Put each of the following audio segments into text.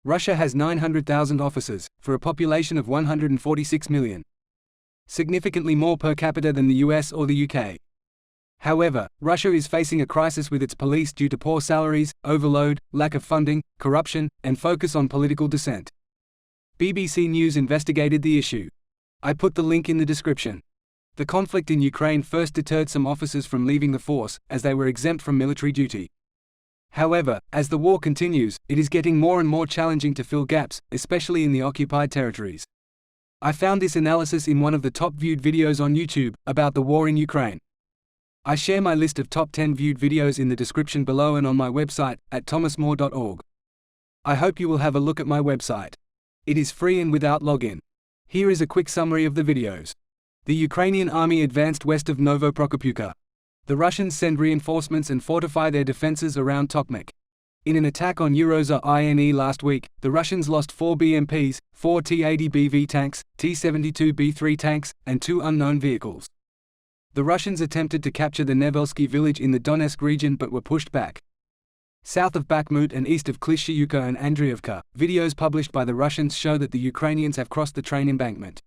Russia has 900,000 officers, for a population of 146 million. Significantly more per capita than the US or the UK. However, Russia is facing a crisis with its police due to poor salaries, overload, lack of funding, corruption, and focus on political dissent. BBC News investigated the issue. I put the link in the description. The conflict in Ukraine first deterred some officers from leaving the force, as they were exempt from military duty. However, as the war continues, it is getting more and more challenging to fill gaps, especially in the occupied territories. I found this analysis in one of the top viewed videos on YouTube, about the war in Ukraine. I share my list of top 10 viewed videos in the description below and on my website, at thomasmore.org. I hope you will have a look at my website. It is free and without login. Here is a quick summary of the videos. The Ukrainian army advanced west of Novoprokopivka. The Russians send reinforcements and fortify their defenses around Tokmak. In an attack on Urozha-INE last week, the Russians lost 4 BMPs, 4 T-80BV tanks, T-72B3 tanks, and 2 unknown vehicles. The Russians attempted to capture the Nevelsky village in the Donetsk region but were pushed back. South of Bakhmut and east of Klishchiivka and Andriivka, videos published by the Russians show that the Ukrainians have crossed the train embankment.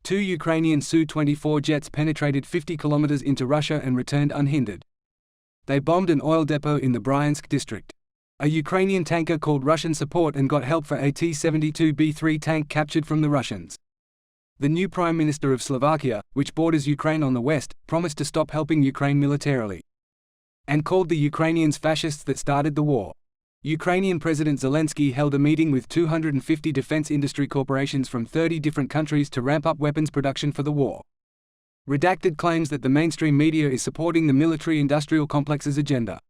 2 Ukrainian Su-24 jets penetrated 50 kilometers into Russia and returned unhindered. They bombed an oil depot in the Bryansk district. A Ukrainian tanker called Russian support and got help for a T-72B3 tank captured from the Russians. The new Prime Minister of Slovakia, which borders Ukraine on the west, promised to stop helping Ukraine militarily, and called the Ukrainians fascists that started the war. Ukrainian President Zelensky held a meeting with 250 defense industry corporations from 30 different countries to ramp up weapons production for the war. Redacted claims that the mainstream media is supporting the military-industrial complex's agenda.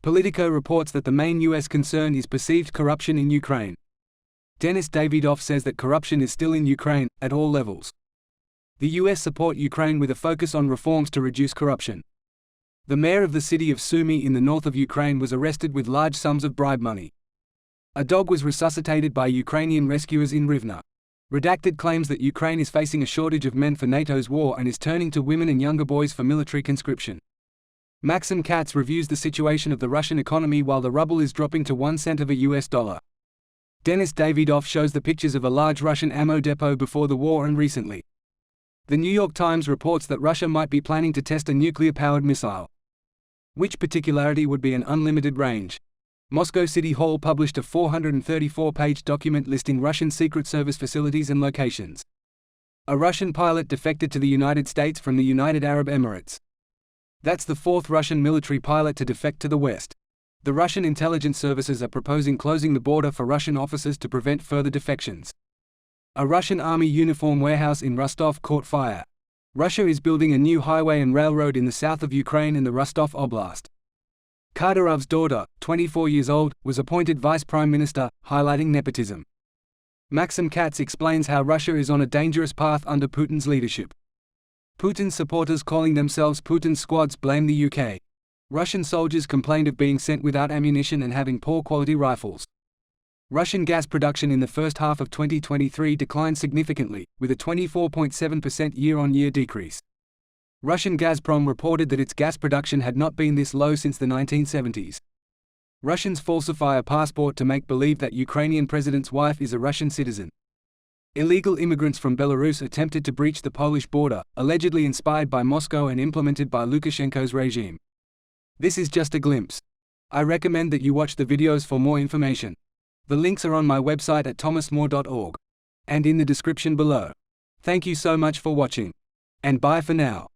Politico reports that the main U.S. concern is perceived corruption in Ukraine. Denis Davidov says that corruption is still in Ukraine, at all levels. The U.S. support Ukraine with a focus on reforms to reduce corruption. The mayor of the city of Sumy in the north of Ukraine was arrested with large sums of bribe money. A dog was resuscitated by Ukrainian rescuers in Rivne. Redacted claims that Ukraine is facing a shortage of men for NATO's war and is turning to women and younger boys for military conscription. Maxim Katz reviews the situation of the Russian economy while the ruble is dropping to 1 cent of a US dollar. Denis Davidov shows the pictures of a large Russian ammo depot before the war and recently. The New York Times reports that Russia might be planning to test a nuclear-powered missile. Which particularity would be an unlimited range? Moscow City Hall published a 434-page document listing Russian Secret Service facilities and locations. A Russian pilot defected to the United States from the United Arab Emirates. That's the 4th Russian military pilot to defect to the West. The Russian intelligence services are proposing closing the border for Russian officers to prevent further defections. A Russian army uniform warehouse in Rostov caught fire. Russia is building a new highway and railroad in the south of Ukraine in the Rostov Oblast. Kadyrov's daughter, 24 years old, was appointed vice prime minister, highlighting nepotism. Maxim Katz explains how Russia is on a dangerous path under Putin's leadership. Putin's supporters calling themselves Putin's squads blame the UK. Russian soldiers complained of being sent without ammunition and having poor quality rifles. Russian gas production in the first half of 2023 declined significantly, with a 24.7% year-on-year decrease. Russian Gazprom reported that its gas production had not been this low since the 1970s. Russians falsify a passport to make believe that Ukrainian president's wife is a Russian citizen. Illegal immigrants from Belarus attempted to breach the Polish border, allegedly inspired by Moscow and implemented by Lukashenko's regime. This is just a glimpse. I recommend that you watch the videos for more information. The links are on my website at thomasmore.org. And in the description below. Thank you so much for watching. And bye for now.